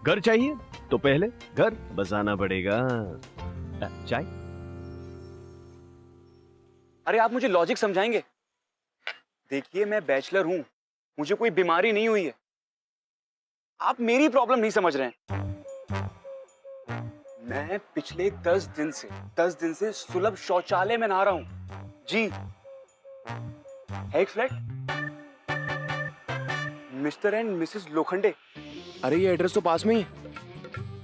घर चाहिए तो पहले घर बसाना पड़ेगा। चाय? अरे आप मुझे लॉजिक समझाएंगे? देखिए मैं बैचलर हूं, मुझे कोई बीमारी नहीं हुई है। आप मेरी प्रॉब्लम नहीं समझ रहे हैं। मैं पिछले 10 दिन से सुलभ शौचालय में नहा रहा हूं जी। है एक flat, mister and Mrs Lokhande. अरे ये एड्रेस तो पास में ही है।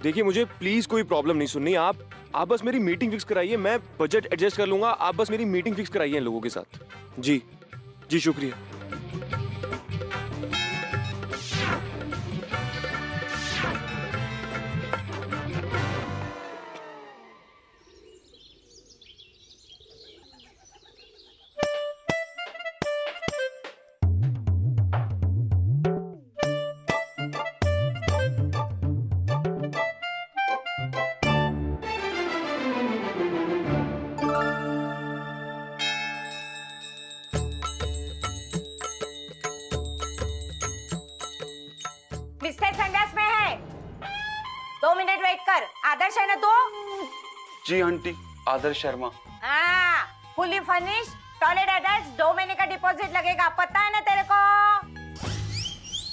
देखिए मुझे प्लीज कोई प्रॉब्लम नहीं सुननी, आप बस मेरी मीटिंग फिक्स कराइए, मैं बजट एडजस्ट कर लूंगा। आप बस मेरी मीटिंग फिक्स कराइए इन लोगों के साथ। जी जी शुक्रिया। मिस्टर संडास में है, 2 मिनट वेट कर। आदर्श है ना तू? जी आंटी, आदर्श शर्मा। हाँ, फुली फर्निश टॉयलेट अटैच, 2 महीने का डिपॉजिट लगेगा, पता है ना तेरे को?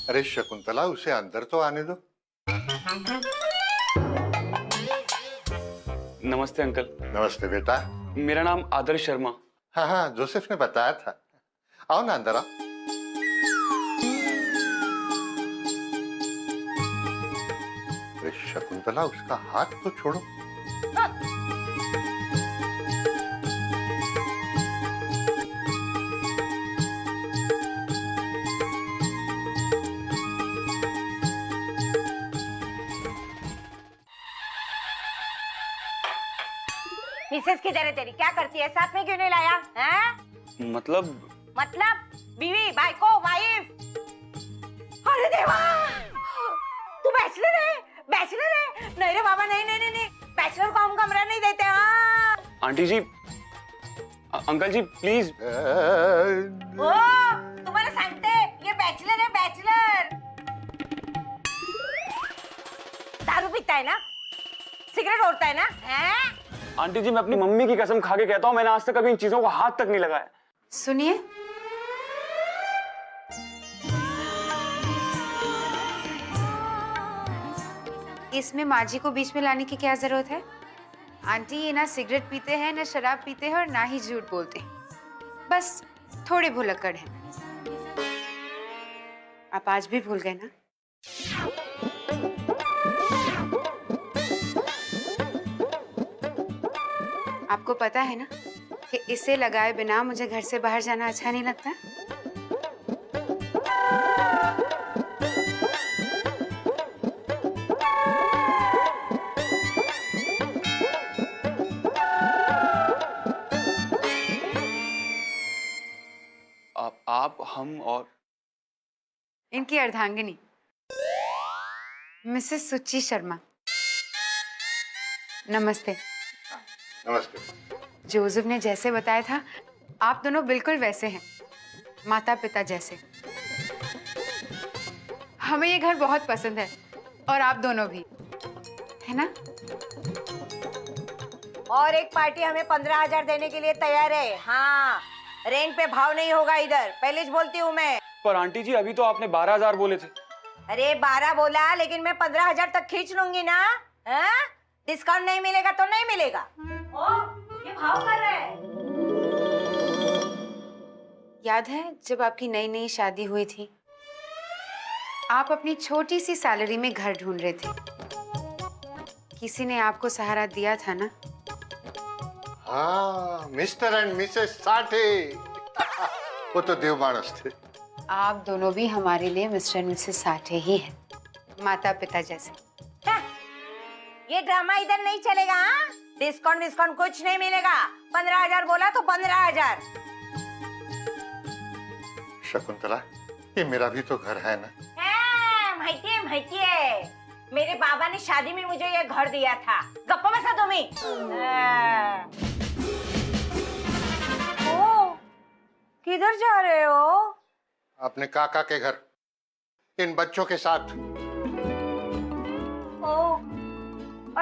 अरे शकुंतला, उसे अंदर तो आने दो। नमस्ते अंकल। नमस्ते बेटा। मेरा नाम आदर्श शर्मा। हाँ हाँ, जोसेफ ने बताया था। आओ ना अंदर आओ। अरे शकुंतला, उसका हाथ तो छोड़ो। मिसेस किधर है तेरी? क्या करती है? साथ में क्यों नहीं लाया? हैं? मतलब बीवी, भाईको, वाइफ। अरे देवा, तू बैचलर है? बैचलर है? नहीं रे बाबा, नहीं नहीं नहीं नहीं, बैचलर को हम कमरा नहीं देते। हाँ aunty ji, uncle ji please. ओ, तुम्हाला सांगते, ये बैचलर है, बैचलर। दारू पीता है ना? सिगरेट ओढ़ता है ना? हैं? आंटी जी, मैं अपनी मम्मी की कसम खा के कहता हूँ, मैंने आज तक कभी इन चीजों को हाथ तक नहीं लगाया। सुनिए, इसमें माँ जी को बीच में लाने की क्या जरूरत है? आंटी ये ना सिगरेट पीते हैं, ना शराब पीते हैं और ना ही झूठ बोलते हैं। बस थोड़े भुलक्कड़ हैं। आप आज भी भूल गए ना? आपको पता है ना कि इसे लगाए बिना मुझे घर से बाहर जाना अच्छा नहीं लगता। आप हम और इनकी अर्धांगिनी मिसेस सुची शर्मा। नमस्ते। नमस्ते। जोसेफ ने जैसे बताया था, आप दोनों बिल्कुल वैसे हैं, माता पिता जैसे। हमें ये घर बहुत पसंद है और आप दोनों भी, है ना? और एक पार्टी हमें 15,000 देने के लिए तैयार है। हाँ, रेंट पे भाव नहीं होगा इधर, पहले बोलती हूँ मैं। पर आंटी जी, अभी तो आपने 12,000 बोले थे। अरे 12 बोला, लेकिन मैं 15,000 तक खींच लूंगी ना। हाँ? डिस्काउंट नहीं मिलेगा तो नहीं मिलेगा। ओ, ये भाव कर रहे हैं। याद है जब आपकी नई नई शादी हुई थी, आप अपनी छोटी सी सैलरी में घर ढूंढ रहे थे। किसी ने आपको सहारा दिया था ना? हाँ, मिस्टर एंड मिसेस साठे। वो तो देव मानस थे। आप दोनों भी हमारे लिए मिस्टर एंड मिसेस साठे ही हैं, माता पिता जैसे। ये ड्रामा इधर नहीं चलेगा। हाँ? डिस्काउंट कुछ नहीं मिलेगा। 15,000 बोला तो 15,000। शकुंतला, ये मेरा भी तो घर है ना। माहिती है। मेरे बाबा ने शादी में मुझे ये घर दिया था। गप्पा बसा तुम्ही। ओ, किधर जा रहे हो? अपने काका के घर, इन बच्चों के साथ।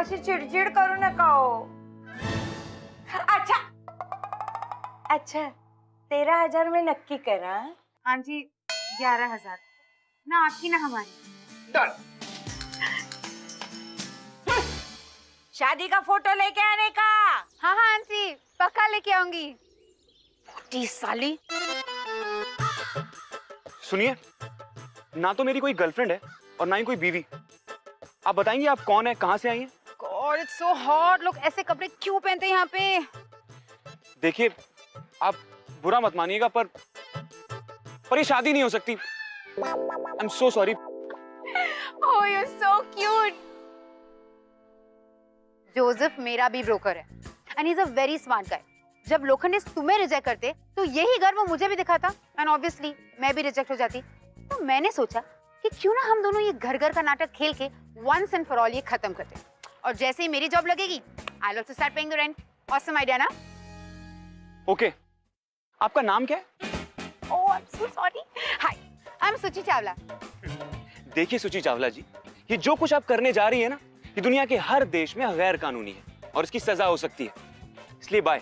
अशी चिडचिड करू नका हो. अच्छा अच्छा 13,000 में नक्की करा. हाँ जी 11,000 ना आपकी ना हमारी. डन. शादी का फोटो लेके आने का. हाँ हाँ आंटी पक्का लेके आऊंगी. 30 साली. सुनिए, ना तो मेरी कोई गर्लफ्रेंड है और ना ही कोई बीवी. आप बताएंगे आप कौन है, कहाँ से आई हैं? God it's so hot. लोग ऐसे कपड़े क्यों पहनते हैं यहाँ पे? देखिए, आप बुरा मत मानिएगा पर ये शादी नहीं हो सकती. आई am so sorry. Oh, you're so cute. Joseph मेरा भी ब्रोकर है and he is a very smart guy. जब लोखंडेश तुम्हें रिजेक्ट करते तो यही गर्व वो मुझे भी दिखाता एंड ऑब्वियसली मैं भी रिजेक्ट हो जाती. तो मैंने सोचा कि क्यों ना हम दोनों ये घर घर का नाटक खेल के वंस एंड फॉर ऑल ये खत्म करते. और जैसे ही मेरी जॉब लगेगी I will start paying the rent. Awesome idea ना? ओके. आपका नाम क्या है? Oh I am so sorry. Hi I am Suchi Chawla. देखिए सुची चावला जी, ये जो कुछ आप करने जा रही है ना, ये दुनिया के हर देश में गैर कानूनी है और इसकी सजा हो सकती है. इसलिए बाय.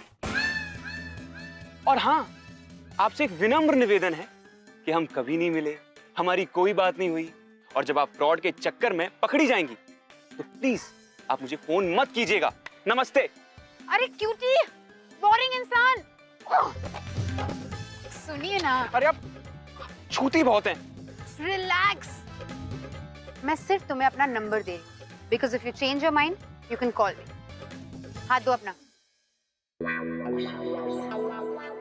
और हाँ, आपसे एक विनम्र निवेदन है कि हम कभी नहीं मिले, हमारी कोई बात नहीं हुई और जब आप फ्रॉड के चक्कर में पकड़ी जाएंगी तो प्लीज आप मुझे फोन मत कीजिएगा. नमस्ते. अरे क्यूटी बोरिंग इंसान. सुनिए ना. अरे आप छूती बहुत हैं. रिलैक्स. मैं सिर्फ तुम्हें अपना नंबर दे रही हूँ because if you change your mind you can call मी. हाथ दो अपना.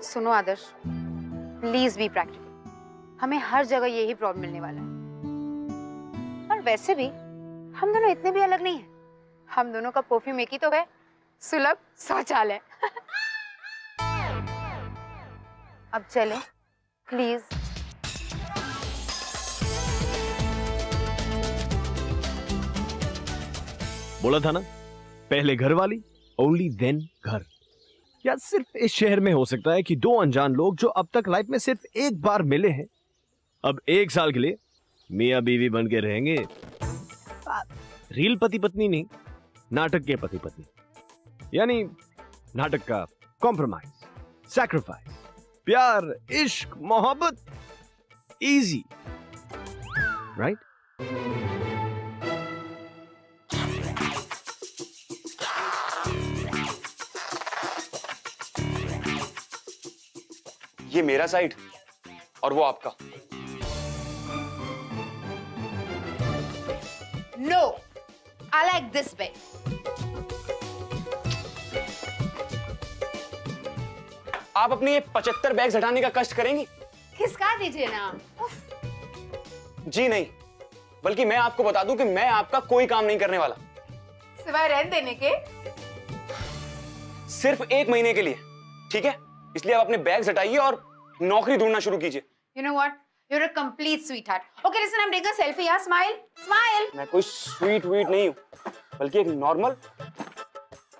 सुनो आदर्श प्लीज बी प्रैक्टिकल. हमें हर जगह यही प्रॉब्लम मिलने वाला है. और वैसे भी हम दोनों इतने भी अलग नहीं हैं. हम दोनों का परफ्यूम एक ही तो है, सुलभ शौचालय. अब चले प्लीज. बोला था ना, पहले घर वाली ओनली देन घर. या सिर्फ इस शहर में हो सकता है कि दो अनजान लोग जो अब तक लाइफ में सिर्फ एक बार मिले हैं, अब 1 साल के लिए मियां बीवी बन के रहेंगे. रियल पति पत्नी नहीं, नाटक के पति पत्नी. यानी नाटक का कॉम्प्रोमाइज, सैक्रिफाइस, प्यार, इश्क, मोहब्बत, इजी, राइट? ये मेरा साइड और वो आपका. No I like this way. आप अपने ये 75 बैग्स हटाने का कष्ट करेंगी? खिसका दीजिए ना. जी नहीं, बल्कि मैं आपको बता दूं कि मैं आपका कोई काम नहीं करने वाला. सिवाय रेंट देने के. सिर्फ 1 महीने के लिए, ठीक है? इसलिए आप अपने बैग्स हटाइए और नौकरी ढूंढना शुरू कीजिए. You know what? You're a complete sweetheart. Okay, listen, I'm taking a selfie. Yeah, smile, smile. मैं कोई स्वीट वीट नहीं हूं, बल्कि एक नॉर्मल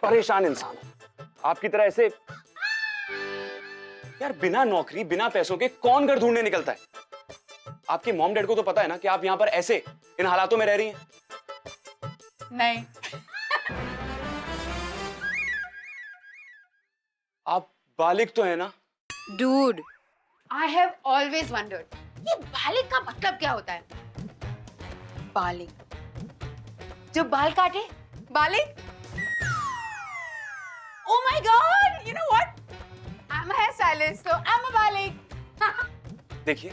परेशान इंसान हूं. आपकी तरह ऐसे यार बिना नौकरी, बिना पैसों के कौन घर ढूंढने निकलता है? आपके मॉम डैड को तो पता है ना कि आप यहां पर ऐसे इन हालातों में रह रही हैं. नहीं. आप बालिग तो है ना? Dude, I have always wondered. ये बालिग का मतलब क्या होता है? बालिग जो बाल काटे, बालिग. Oh my God! You know what? I'm a hairstylist, so I'm a बालिग. देखिए,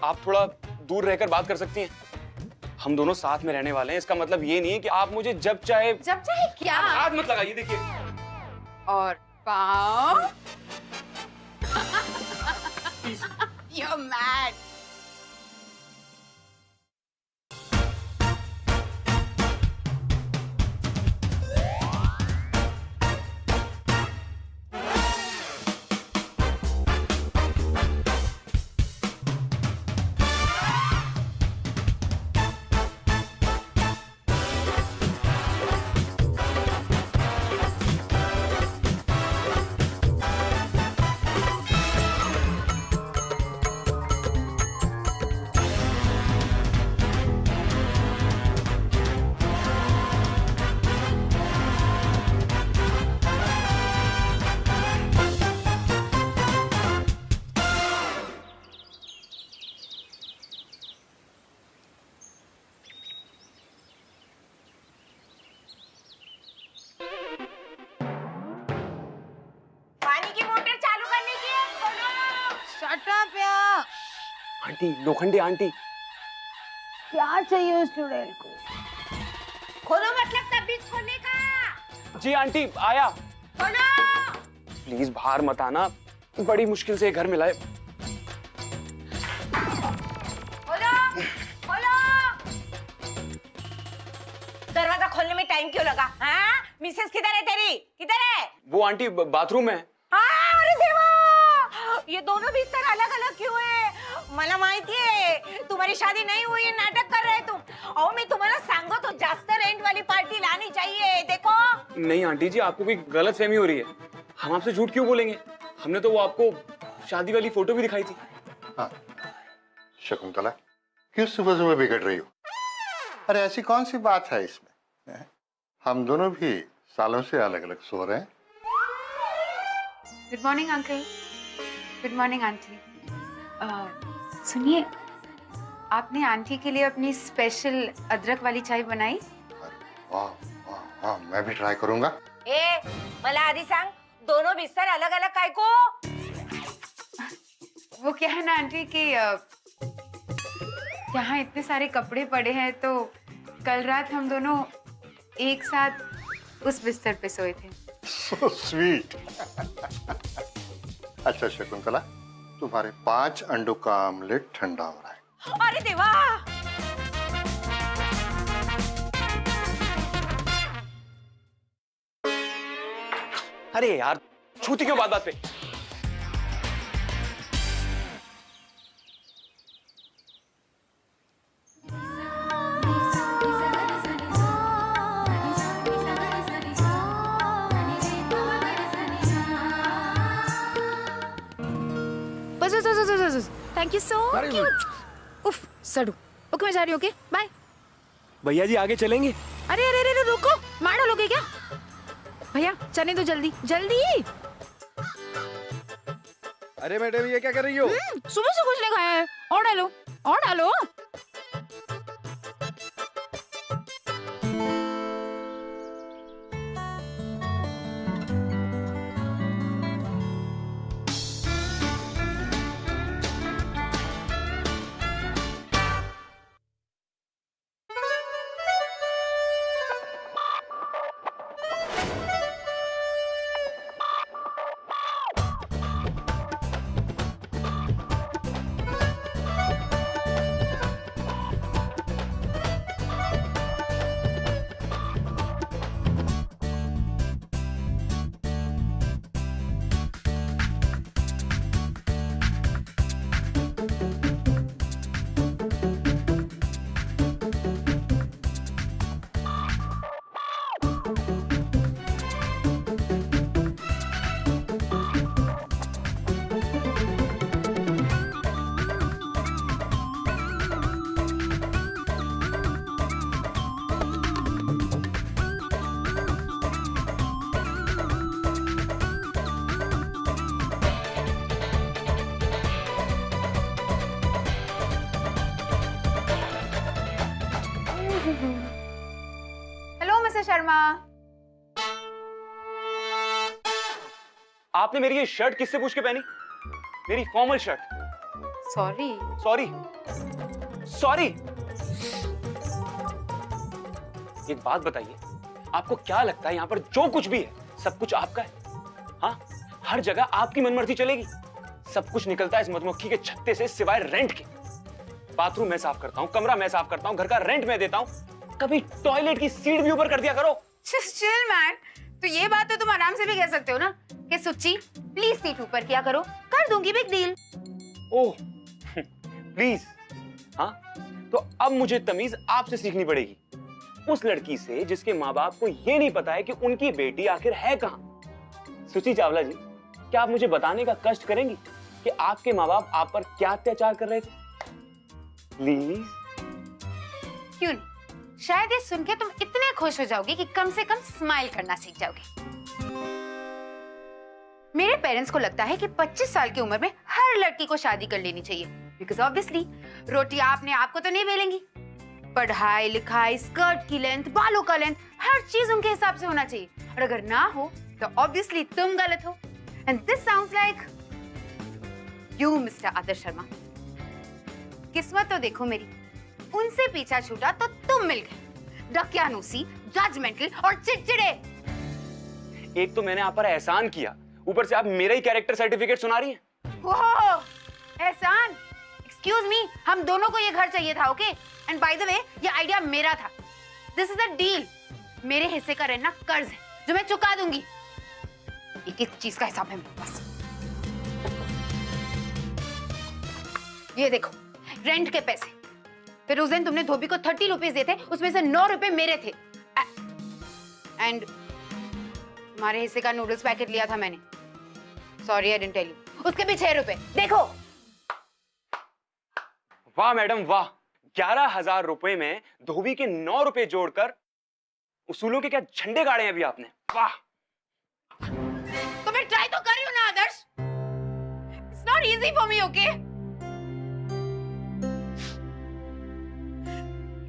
आप थोड़ा दूर रहकर बात कर सकती हैं. हम दोनों साथ में रहने वाले हैं. इसका मतलब ये नहीं है कि आप मुझे जब चाहे क्या? हाथ मत लगाइए. देखिए, और पाँव. You're mad. Aunty, Lokhande aunty. क्या चाहिए उस चुड़ैल को? खोलो मतलब तबीयत खोलने का। जी आंटी, आया। खोलो। प्लीज बाहर मत आना, बड़ी मुश्किल से घर मिला है। खोलो, खोलो। दरवाजा खोलने में टाइम क्यों लगा? हाँ? मिसेस किधर है तेरी? किधर है? वो आंटी बाथरूम में है। अरे देवा, ये दोनों बिस्तर अलग अलग क्यों है? मला माहिती है तुम्हारी शादी नहीं हुई है, नाटक कर रहे तुम। और मैं तुम्हाला सांगो तो जास्त रेंट वाली पार्टी लानी चाहिए। देखो नहीं आंटी जी, आपको कोई गलत फहमी हो रही है। हम आपसे झूठ क्यों बोलेंगे? हमने तो वो आपको शादी वाली फोटो भी दिखाई थी। हाँ शकुंतला, क्यों सुबह सुबह बिगड़ रही हो? अरे ऐसी कौन सी बात है इसमें? हम दोनों भी सालों से अलग अलग सो रहे हैं। Good morning uncle. Good morning aunty. सुनिए, आपने आंटी के लिए अपनी स्पेशल अदरक वाली चाय बनाई? वाह वाह वाह, मैं भी ट्राई करूंगा। ए, मला आधी सांग, दोनों बिस्तर अलग अलग काय को? वो क्या है ना आंटी कि यहाँ इतने सारे कपड़े पड़े हैं, तो कल रात हम दोनों एक साथ उस बिस्तर पे सोए थे। So sweet. अच्छा शकुंतला, तुम्हारे 5 अंडों का आमलेट ठंडा हो रहा है। अरे देवा, अरे यार, छूती क्यों बात बात पे? बस थैंक यू सो क्यूट। उफ, सड़ू। ओके मैं जा रही हूँ। Okay bye. भैया जी आगे चलेंगे? अरे अरे अरे रुको, मार डालोगे क्या? भैया चलने दो, जल्दी जल्दी। अरे मैडम, ये क्या कर रही हो? सुबह से कुछ नहीं खाया है। और डालो, और डालो। Hello mister Sharma. आपने मेरी ये शर्ट किससे पूछ के पहनी? मेरी formal shirt. Sorry. Sorry sorry. एक बात बताइए, आपको क्या लगता है यहाँ पर जो कुछ भी है सब कुछ आपका है? हाँ, हर जगह आपकी मनमर्जी चलेगी। सब कुछ निकलता है इस मधुमक्खी के छत्ते से, सिवाय रेंट के। बाथरूम मैं साफ करता हूँ, कमरा मैं साफ करता हूँ, घर का रेंट मैं देता हूँ। कभी टॉयलेट की सीट भी ऊपर कर दिया करो। चिल मैन, तो ये बात तो तुम आराम से भी कह सकते हो ना कि सुच्ची प्लीज सीट ऊपर किया करो, कर दूंगी बिग डील। Oh please. हाँ, तो अब मुझे तमीज आपसे सीखनी पड़ेगी, उस लड़की से जिसके माँ बाप को ये नहीं पता है कि उनकी बेटी आखिर है कहाँ। सुची चावला जी, क्या आप मुझे बताने का कष्ट करेंगी कि आपके माँ बाप आप पर क्या अत्याचार कर रहे थे? प्लीज। क्यों नहीं, शायद ये सुन के तुम इतने खुश हो जाओगे कि कम से कम स्माइल करना सीख जाओगे। मेरे पेरेंट्स को लगता है कि 25 साल की उम्र में हर लड़की को शादी कर लेनी चाहिए, बिकॉज ऑब्वियसली रोटी आपने आपको तो नहीं बेलेंगी। पढ़ाई लिखाई, स्कर्ट की लेंथ, बालों का लेंथ, हर चीज उनके हिसाब से होना चाहिए, और अगर ना हो तो ऑब्वियसली तुम गलत हो। And this sounds like you mister Adarsh Sharma. किस्मत तो देखो मेरी, उनसे पीछा छूटा तो तुम मिल गए। डकियानूसी, जजमेंटल और चिड़चिड़े। एक तो मैंने आप पर एहसान किया, ऊपर से आप मेरा ही कैरेक्टर सर्टिफिकेट सुना रही हैं। ओह, एहसान? एक्सक्यूज मी, हम दोनों को ये घर चाहिए था, okay? And by the way, ये आइडिया मेरा था। This is a deal. मेरे हिस्से का रेंट ना कर्ज है जो मैं चुका दूंगी। एक एक चीज का हिसाब है मेरे पास। ये देखो, रेंट के पैसे। फिर उस दिन तुमने धोबी को 30 रुपीज दिए थे, उसमें से 9 रुपए मेरे थे। एंड तुम्हारे हिस्से का नूडल्स पैकेट लिया था मैंने। Sorry I didn't tell you. उसके भी 6 रुपए। देखो। वाह मैडम वाह, 11,000 रुपए में धोबी के 9 रुपए जोड़कर उसूलों के क्या झंडे गाड़े हैं अभी आपने। वाह। तो मैं ट्राई तो कर रही हूँ ना Adarsh. It's not easy for me, okay?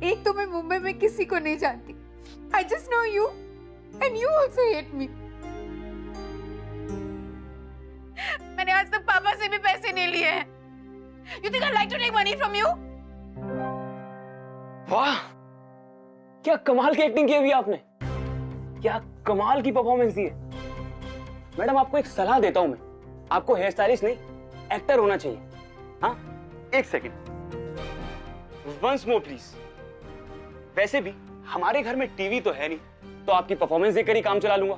एक तो मैं मुंबई में किसी को नहीं जानती। I just know you and you also hate me. मैंने आज तक पापा से भी पैसे नहीं लिए हैं। You think I'd like to take money from you? वाह, क्या कमाल की एक्टिंग की अभी आपने, क्या कमाल की परफॉर्मेंस दी है। मैडम आपको एक सलाह देता हूं मैं, आपको हेयर स्टाइलिस्ट नहीं एक्टर होना चाहिए। हाँ, एक सेकंड, वंस मोर प्लीज। वैसे भी हमारे घर में टीवी तो है नहीं, तो आपकी परफॉर्मेंस देखकर ही काम चला लूंगा।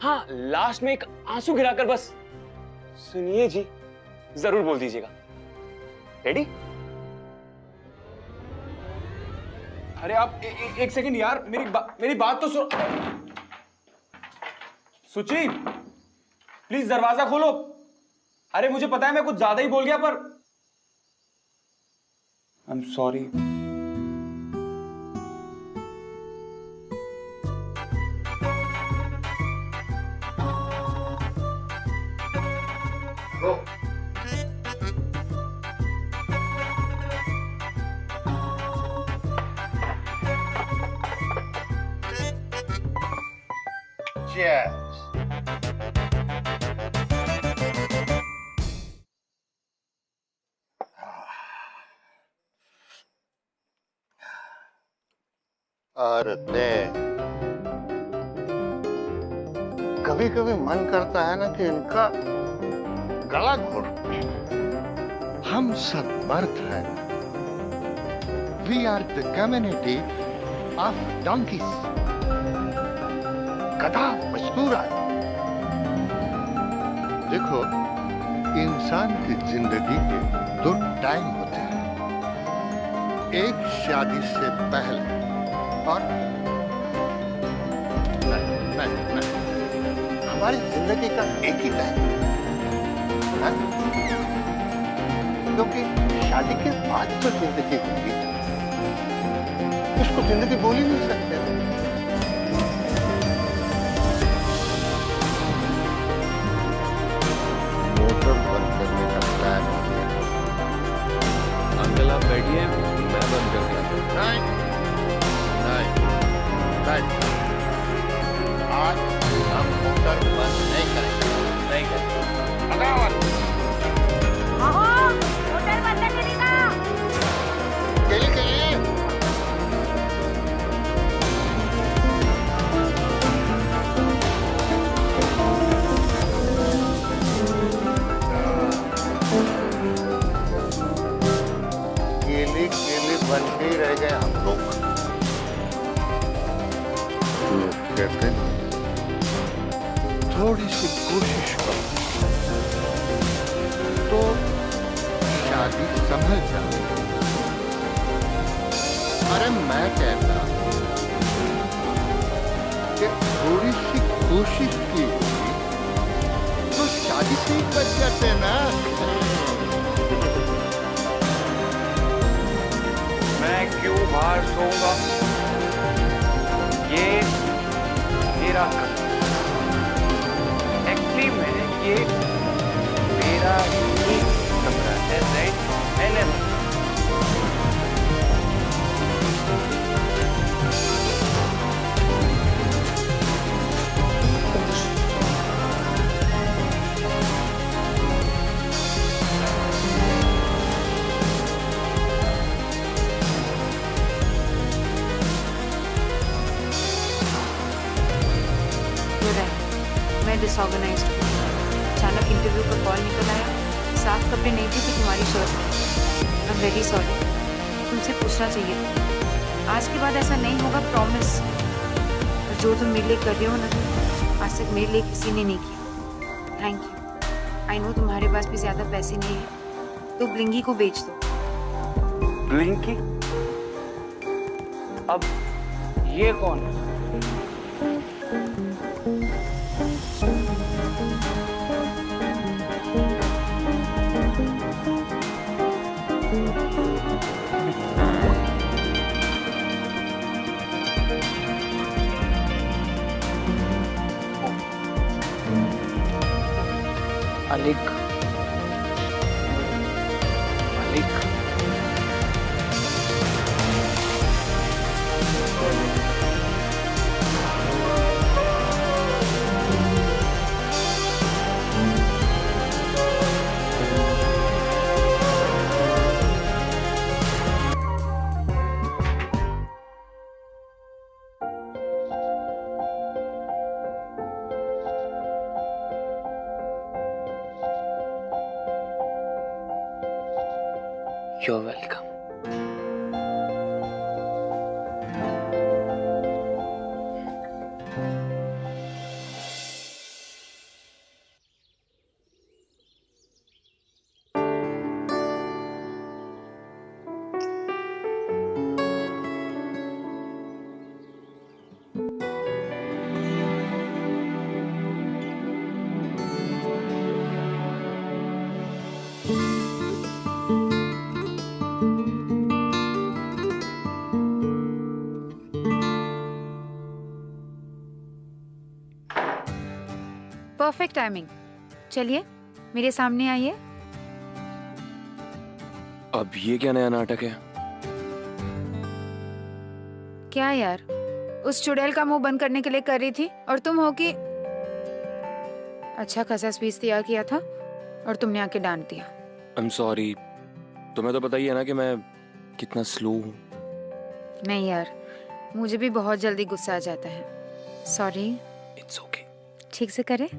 हाँ, लास्ट में एक आंसू गिराकर बस सुनिए जी, जरूर बोल दीजिएगा। रेडी? अरे आप एक सेकंड यार, मेरी बात तो सुन। सुची, प्लीज दरवाजा खोलो। अरे मुझे पता है मैं कुछ ज्यादा ही बोल गया, पर आई एम सॉरी। Cheers. और कभी कभी मन करता है ना कि इनका गला घोट। हम सब मर्द हैं। We are the community of donkeys. गधा मजदूरा। देखो, इंसान की जिंदगी के 2 टाइम होते हैं, एक शादी से पहले और नहीं, हमारी जिंदगी का एक ही टाइम है, क्योंकि शादी के बाद तो जिंदगी होगी, उसको जिंदगी बोल ही नहीं सकते। मोटर बंद करने का प्लान हो गया। अंकल आप बैठिए, मैं बंद कर दिया। नहीं, आज हम मोटर बंद नहीं करेंगे। होटल बंद करेगी ना? के लिए केले बन के ही रह गए हम लोग। कहते हैं थोड़ी सी कोशिश करो तो शादी संभल जाती। अरे मैं कहता कि थोड़ी सी कोशिश की होती तो शादी से ही बच जाते ना। मैं क्यों बाहर सोऊंगा? ये मेरा एक्चुअली में ये मेरा ही कमरा है, राइट? मैंने मैं डिसऑर्गेनाइज्ड हूँ। अचानक इंटरव्यू का कॉल निकल आया, साफ कपड़े नहीं थे कि तुम्हारी shirt. I am very sorry, तुमसे पूछना चाहिए था। आज के बाद ऐसा नहीं होगा, प्रॉमिस। और जो तुम मेरे लिए कर रहे हो ना, आज तक मेरे लिए किसी ने नहीं किया। Thank you. आई नो तुम्हारे पास भी ज्यादा पैसे नहीं है, तो ब्लिंगी को बेच दो। ब्लिंकी? अब ये कौन है? मालिक, मालिक। You're welcome. Perfect timing. चलिए मेरे सामने आइए। अब ये क्या नया नाटक है? क्या यार, उस चुड़ैल का मुंह बंद करने के लिए कर रही थी और तुम हो कि अच्छा खासा स्पीच तैयार किया था और तुमने आके डांट दिया। I am sorry. तुम्हें तो पता ही है ना कि मैं कितना स्लो हूँ। नहीं यार, मुझे भी बहुत जल्दी गुस्सा आ जाता है। सॉरी। It's okay. ठीक से करे।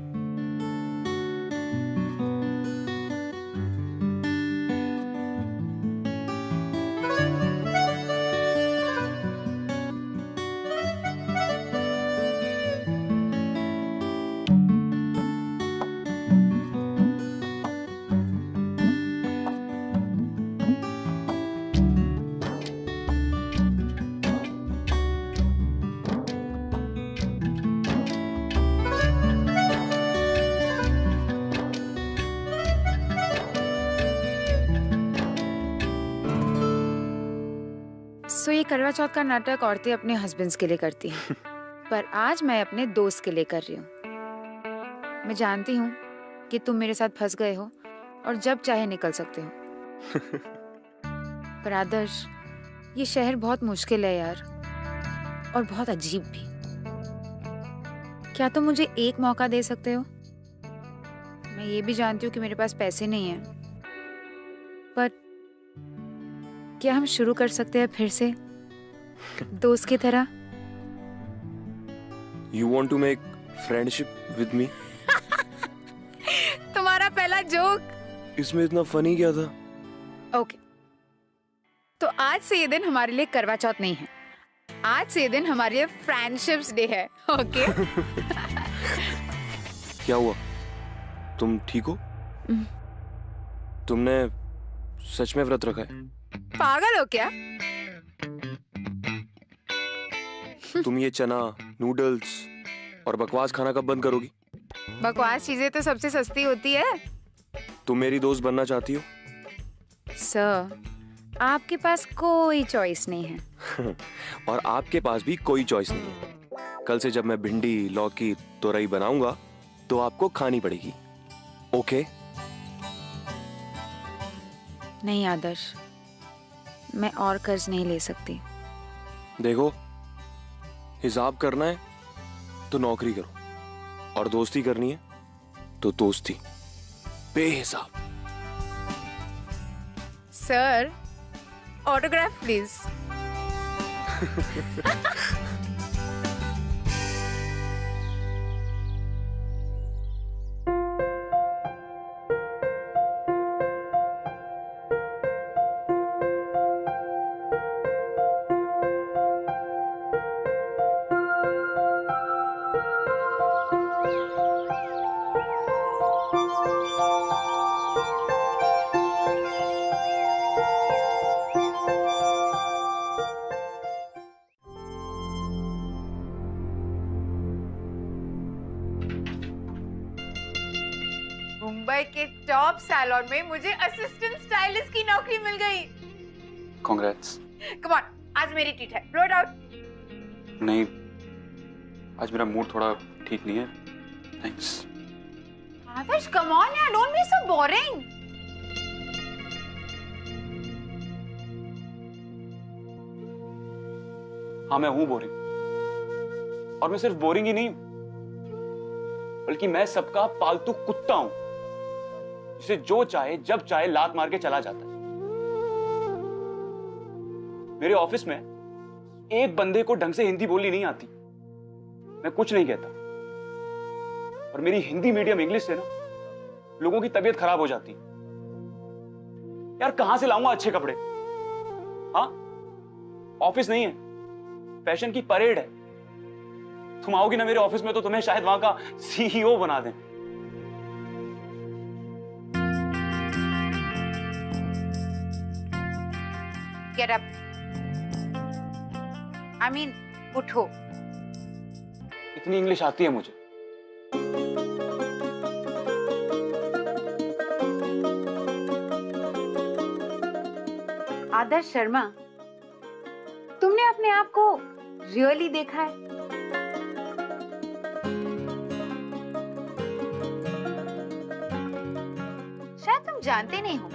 सो ये करवा चौथ का नाटक औरतें अपने हस्बैंड्स के लिए करती हैं, पर आज मैं अपने दोस्त के लिए कर रही हूँ। मैं जानती हूँ कि तुम मेरे साथ फंस गए हो और जब चाहे निकल सकते हो। पर आदर्श, ये शहर बहुत मुश्किल है यार, और बहुत अजीब भी। क्या तुम मुझे एक मौका दे सकते हो? मैं ये भी जानती हूँ कि मेरे पास पैसे नहीं हैं, पर क्या हम शुरू कर सकते हैं फिर से दोस्त की तरह? You want to make friendship with me? तुम्हारा पहला जोक। इसमें इतना फनी क्या था? ओके, तो आज से ये दिन हमारे लिए करवा चौथ नहीं है, आज से ये दिन हमारे लिए फ्रेंडशिप्स डे है। ओके? क्या हुआ? तुम ठीक हो? तुमने सच में व्रत रखा है? पागल हो क्या? तुम ये चना, नूडल्स और बकवास खाना कब बंद करोगी? बकवास चीजें तो सबसे सस्ती होती है। तुम मेरी दोस्त बनना चाहती हो? सर, आपके पास कोई चॉइस नहीं है। और आपके पास भी कोई चॉइस नहीं है। कल से जब मैं भिंडी, लौकी, तोरई बनाऊंगा तो आपको खानी पड़ेगी। ओके? नहीं आदर्श, मैं और कर्ज नहीं ले सकती। देखो, हिसाब करना है तो नौकरी करो, और दोस्ती करनी है तो दोस्ती बेहिसाब। Sir, autograph please. मुंबई के टॉप सैलून में मुझे असिस्टेंट स्टाइलिस्ट की नौकरी मिल गई। कांग्रेट्स। कम ऑन, आज मेरी ट्रीट है, ब्लो इट आउट। नहीं, आज मेरा मूड थोड़ा ठीक नहीं है। थैंक्स। आदर्श कम ऑन यार, डोंट बी सो बोरिंग। हाँ, मैं हूं बोरिंग, और मैं सिर्फ बोरिंग ही नहीं हूं, बल्कि मैं सबका पालतू कुत्ता हूं, जिसे जो चाहे जब चाहे लात मार के चला जाता है। मेरे ऑफिस में एक बंदे को ढंग से हिंदी बोलनी नहीं आती, मैं कुछ नहीं कहता, और मेरी हिंदी मीडियम इंग्लिश से ना लोगों की तबीयत खराब हो जाती। यार कहां से लाऊंगा अच्छे कपड़े? हाँ, ऑफिस नहीं है, फैशन की परेड है। तुम आओगी ना मेरे ऑफिस में तो तुम्हें शायद वहां का सीईओ बना दें। Get up. आई मीन उठो। इतनी इंग्लिश आती है मुझे। आदर्श शर्मा, तुमने अपने आप को रियली देखा है? शायद तुम जानते नहीं हो,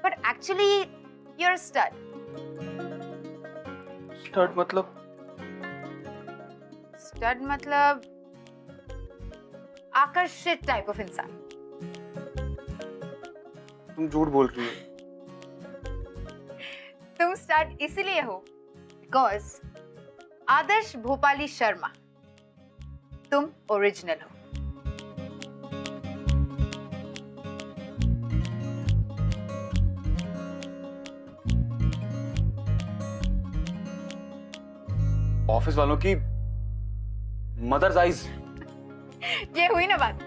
पर actually you are stud. Stud मतलब? स्टड मतलब आकर्षित टाइप ऑफ इंसान। तुम झूठ बोल रही हो। तुम स्टड इसीलिए हो बिकॉज आदर्श भोपाली शर्मा, तुम ओरिजिनल हो। ऑफिस वालों की मदर्स आइज। ये हुई ना बात।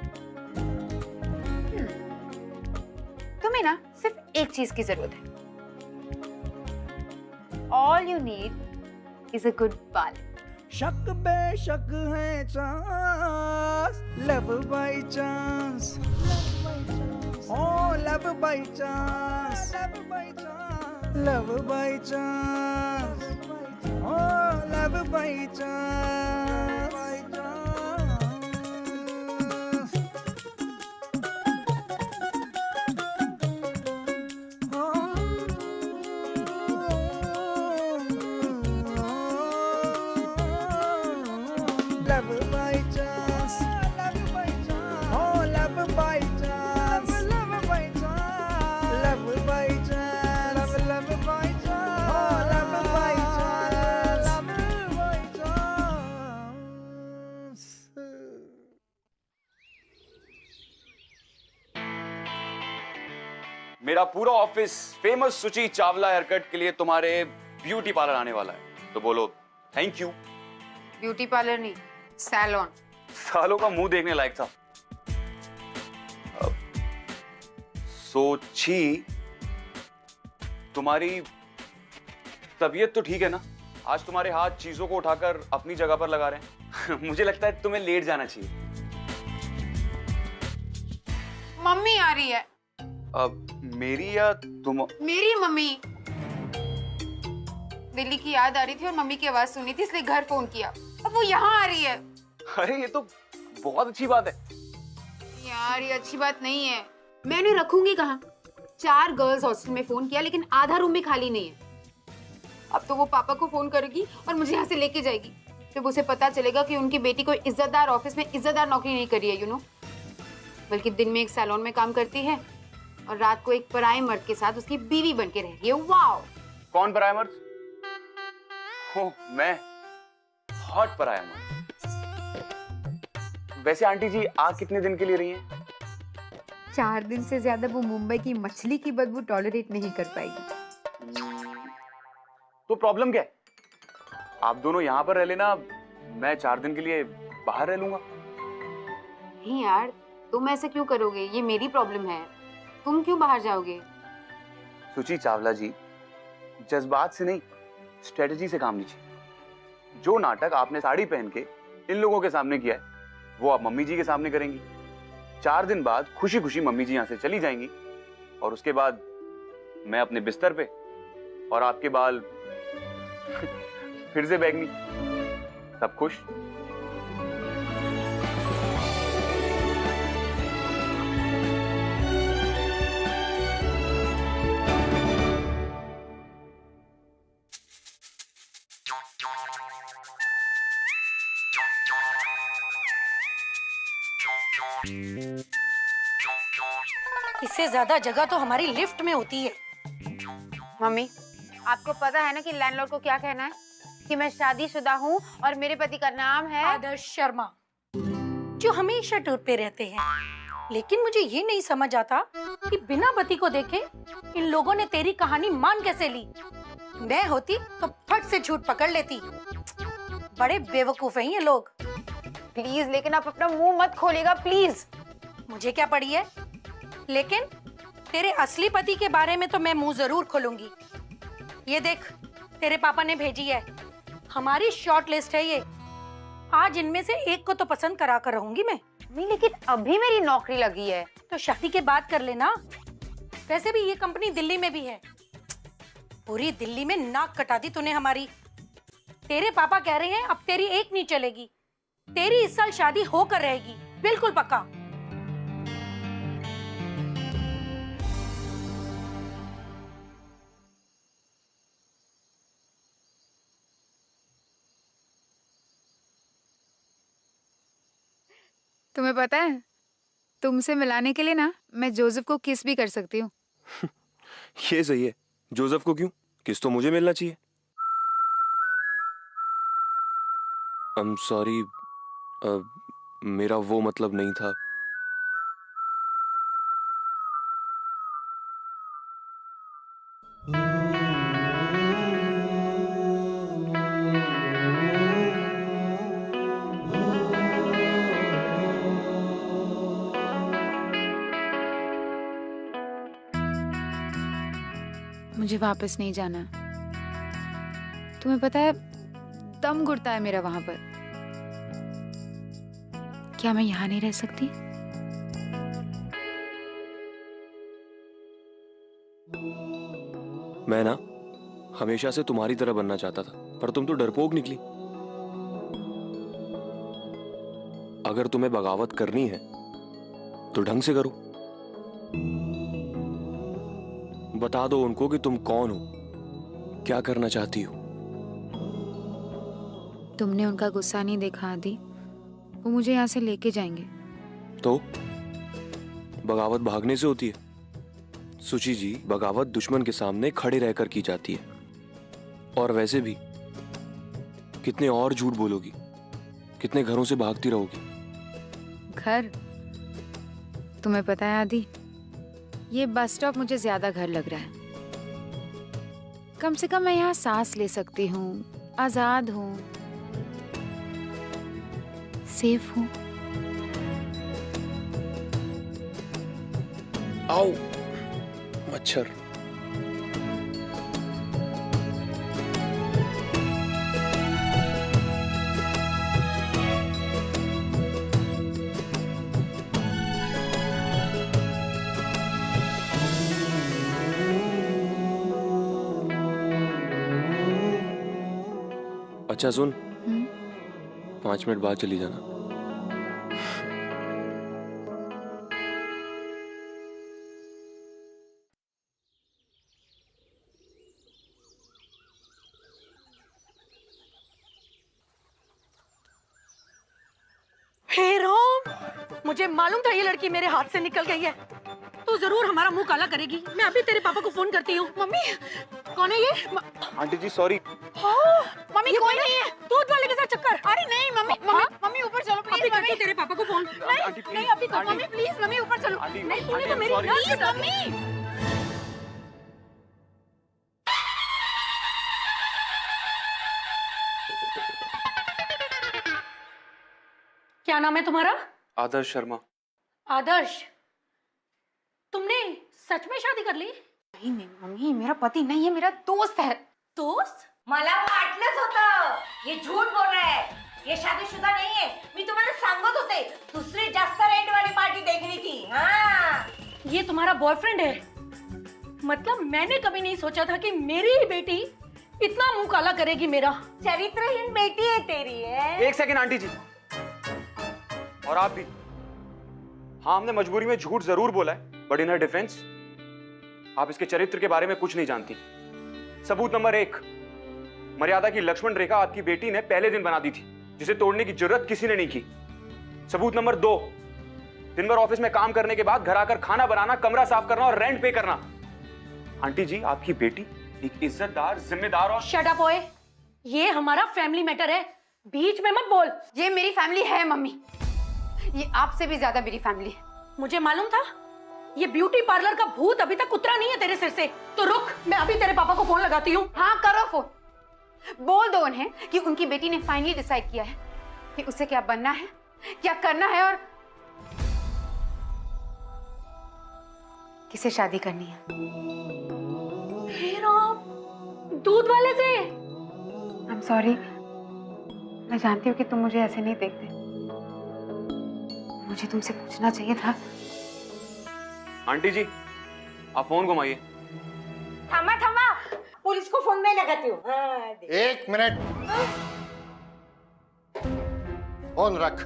तुम्हें ना सिर्फ एक चीज की जरूरत है। All you need is a good balance. शक बेशक है चांस, लव बाय चांस, ओ love by chance, love by chance, ओ लव बाय चांस। मेरा पूरा ऑफिस फेमस सुची चावला हेयरकट के लिए तुम्हारे ब्यूटी पार्लर आने वाला है, तो बोलो थैंक यू। ब्यूटी पार्लर नहीं, सैलून। सालों का मुंह देखने लायक था। सोची, तुम्हारी तबीयत तो ठीक है ना? आज तुम्हारे हाथ चीजों को उठाकर अपनी जगह पर लगा रहे हैं। मुझे लगता है तुम्हें लेट जाना चाहिए। मम्मी आ रही है। अब मेरी या तुम? मेरी मम्मी। दिल्ली की याद आ रही थी और मम्मी की आवाज सुनी थी, इसलिए घर फोन किया। अब वो यहाँ आ रही है। अरे ये तो बहुत अच्छी बात है। यार ये अच्छी बात नहीं है। मैंने रखूंगी कहाँ? 4 गर्ल्स हॉस्टल में फोन किया लेकिन आधा रूम भी खाली नहीं है। अब तो वो पापा को फोन करेगी और मुझे यहाँ से लेके जाएगी। फिर उसे पता चलेगा कि उनकी बेटी कोई इज्जतदार ऑफिस में इज्जतदार नौकरी नहीं करी है, यू नो, बल्कि दिन में एक सैलून में काम करती है और रात को एक पराये मर्द के साथ उसकी बीवी बन के रह रही है। वाओ! कौन पराया मर्द? हो, मैं हॉट पराया मर्द। वैसे आंटी जी आ कितने दिन के लिए रही हैं? 4 दिन से ज्यादा वो मुंबई की मछली की बदबू टॉलरेट नहीं कर पाएगी। तो प्रॉब्लम क्या है? आप दोनों यहाँ पर रह लेना, मैं 4 दिन के लिए बाहर रह लूंगा। नहीं यार, तुम ऐसे क्यों करोगे? ये मेरी प्रॉब्लम है, तुम क्यों बाहर जाओगे? सुची चावला जी, जज्बात से नहीं स्ट्रेटजी से काम लीजिए। जो नाटक आपने साड़ी पहन के इन लोगों के सामने किया है वो आप मम्मी जी के सामने करेंगी, 4 दिन बाद खुशी खुशी मम्मी जी यहाँ से चली जाएंगी और उसके बाद मैं अपने बिस्तर पे और आपके बाल फिर से बैंगनी। सब खुश। इससे ज्यादा जगह तो हमारी लिफ्ट में होती है। मम्मी, आपको पता है ना कि लैंडलॉर्ड को क्या कहना है? कि मैं शादीशुदा हूँ और मेरे पति का नाम है आदर्श शर्मा, जो हमेशा टूर पे रहते हैं। लेकिन मुझे ये नहीं समझ आता कि बिना पति को देखे इन लोगों ने तेरी कहानी मान कैसे ली। मैं होती तो फट से झूठ पकड़ लेती। बड़े बेवकूफ हैं ये लोग। प्लीज, लेकिन आप अपना मुंह मत खोलिएगा प्लीज। मुझे क्या पड़ी है, लेकिन तेरे असली पति के बारे में तो मैं मुंह जरूर खोलूंगी। ये देख, तेरे पापा ने भेजी है, हमारी शॉर्ट लिस्ट है ये। आज इनमें से एक को तो पसंद करा कर रहूंगी मैं। नहीं, लेकिन अभी मेरी नौकरी लगी है। तो शादी के बाद कर लेना। वैसे भी ये कंपनी दिल्ली में भी है। पूरी दिल्ली में नाक कटा दी तूने हमारी। तेरे पापा कह रहे हैं अब तेरी एक नहीं चलेगी। तेरी इस साल शादी होकर रहेगी, बिल्कुल पक्का। तुम्हें पता है, तुमसे मिलाने के लिए ना मैं जोसेफ को किस भी कर सकती हूँ। ये सही है। जोसेफ को क्यों? किस तो मुझे मिलना चाहिए। I'm sorry, मेरा वो मतलब नहीं था। मुझे वापस नहीं जाना। तुम्हें पता है, दम घुटता है मेरा वहां पर। क्या मैं यहाँ नहीं रह सकती? मैं ना हमेशा से तुम्हारी तरह बनना चाहता था, पर तुम तो डरपोक निकली। अगर तुम्हें बगावत करनी है तो ढंग से करो। बता दो उनको कि तुम कौन हो, क्या करना चाहती हो। तुमने उनका गुस्सा नहीं देखा आदि। वो मुझे यहाँ से लेके जाएंगे। तो बगावत भागने से होती है? सुची जी, बगावत दुश्मन के सामने खड़े रहकर की जाती है। और वैसे भी कितने और झूठ बोलोगी, कितने घरों से भागती रहोगी। घर? तुम्हें पता है आदि, ये बस स्टॉप मुझे ज्यादा घर लग रहा है। कम से कम मैं यहाँ सांस ले सकती हूँ, आजाद हूँ, सेफ हूँ। आओ मच्छर। अच्छा सुन, 5 मिनट बाद चली जाना। हे राम, मुझे मालूम था ये लड़की मेरे हाथ से निकल गई है। तो जरूर हमारा मुंह काला करेगी। मैं अभी तेरे पापा को फोन करती हूँ। मम्मी, कौन है ये? आंटी जी सॉरी। मम्मी कोई नहीं है। दूध वाले के साथ चक्कर। अरे नहीं मम्मी, मम्मी ऊपर चलो प्लीज। अभी करती तेरे पापा को फोन। नहीं अभी तो मम्मी प्लीज, मम्मी ऊपर चलो। नहीं, तूने तो मेरी प्लीज मम्मी। क्या नाम है तुम्हारा? आदर्श शर्मा। आदर्श, तुमने सच में शादी कर ली? नहीं मम्मी, मेरा पति नहीं है, मेरा दोस्त है। दोस्त? मला वाटलंच होतं, ये झूठ बोल रहा है, ये शादीशुदा नाहीये। मी तुम्हाला सांगत होते होते, दूसरी जास्त रेंट वाली पार्टी देखनी थी। हाँ ये तुम्हारा बॉयफ्रेंड है? मतलब मैंने कभी नहीं सोचा था कि मेरी ही बेटी इतना मुंह काला करेगी मेरा। चरित्रहीन बेटी है तेरी है। एक सेकंड आंटी जी, और आप भी। हाँ, हमने मजबूरी में झूठ जरूर बोला है, बट इन हर डिफेंस आप इसके चरित्र के बारे में कुछ नहीं जानती। सबूत नंबर 1, मर्यादा की लक्ष्मण रेखा आपकी बेटी ने पहले दिन बना दी थी, जिसे तोड़ने की जरूरत किसी ने नहीं की। सबूत नंबर 2, दिन भर ऑफिस में काम करने के बाद घर आकर खाना बनाना, कमरा साफ करना और रेंट पे करना। आंटी जी, आपकी बेटी एक इज्जतदार, जिम्मेदार और शट अप ओए, ये हमारा फैमिली मैटर है, बीच में मत बोल। ये मेरी फैमिली है मम्मी, ये आपसे भी ज्यादा मेरी फैमिली है। मुझे मालूम था, ये ब्यूटी पार्लर का भूत अभी तक उतरा नहीं है तेरे सिर से। तो रुक, मैं अभी तेरे पापा को फोन लगाती हूँ। हाँ करो फोन, बोल दो उन्हें कि उनकी बेटी ने फाइनली डिसाइड किया है कि उसे क्या बनना है, क्या करना है और किसे शादी करनी है। हे राम, दूध वाले से। आई एम सॉरी, मैं जानती हूँ कि तुम मुझे ऐसे नहीं देखते, मुझे तुमसे पूछना चाहिए था। आंटी जी, आप फोन घुमाइए। थमा थमा, पुलिस को फोन में लगाती हूँ। हाँ, 1 मिनट, फोन रख।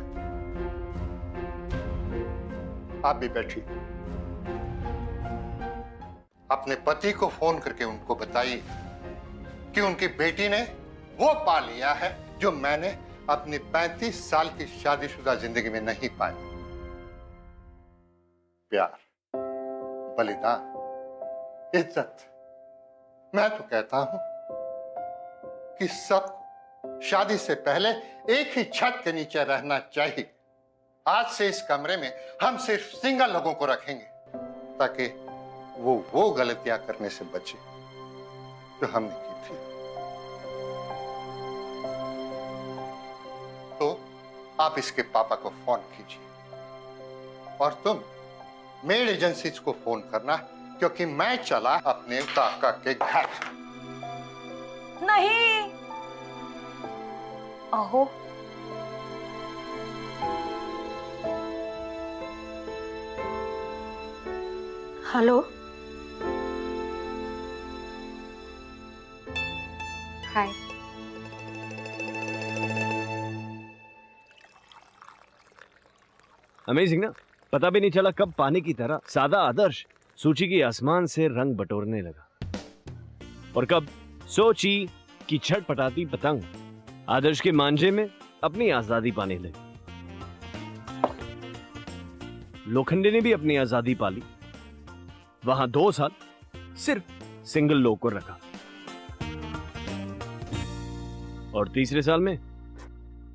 आप भी बैठिए। अपने पति को फोन करके उनको बताइए कि उनकी बेटी ने वो पा लिया है जो मैंने अपनी 35 साल की शादीशुदा जिंदगी में नहीं पाया। प्यार, बलिदान, इज्जत। मैं तो कहता हूं कि सब शादी से पहले एक ही छत के नीचे रहना चाहिए। आज से इस कमरे में हम सिर्फ सिंगल लोगों को रखेंगे ताकि वो गलतियां करने से बचे जो हमने की थी। तो आप इसके पापा को फोन कीजिए और तुम मेड एजेंसीज को फोन करना, क्योंकि मैं चला अपने काका के घर। नहीं, अहो, हेलो, हाय। अमेजिंग ना, पता भी नहीं चला कब पानी की तरह सादा आदर्श सूची की आसमान से रंग बटोरने लगा, और कब सोची की छटपटाती पतंग आदर्श के मांझे में अपनी आजादी पाने लगी। लोखंडे ने भी अपनी आजादी पाली, वहां 2 साल सिर्फ सिंगल लोग को रखा, और तीसरे साल में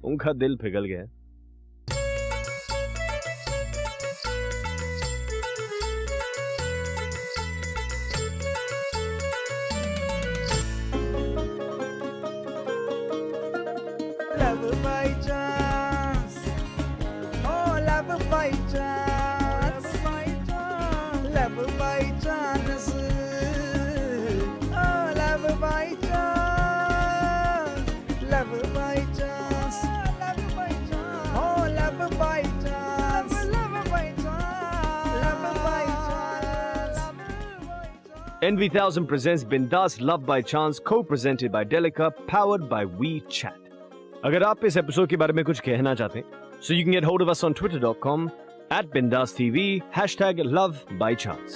उनका दिल पिघल गया। Love by chance, oh love by chance, love by chance, oh love by chance, love by chance, oh love by chance, love by chance, love by chance. NV1000 presents Bindas Love by Chance, co-presented by Delica, powered by WeChat. अगर आप इस episode के बारे में कुछ कहना चाहते हैं, so you can get hold of us on twitter.com @BindasTV #LoveByChance.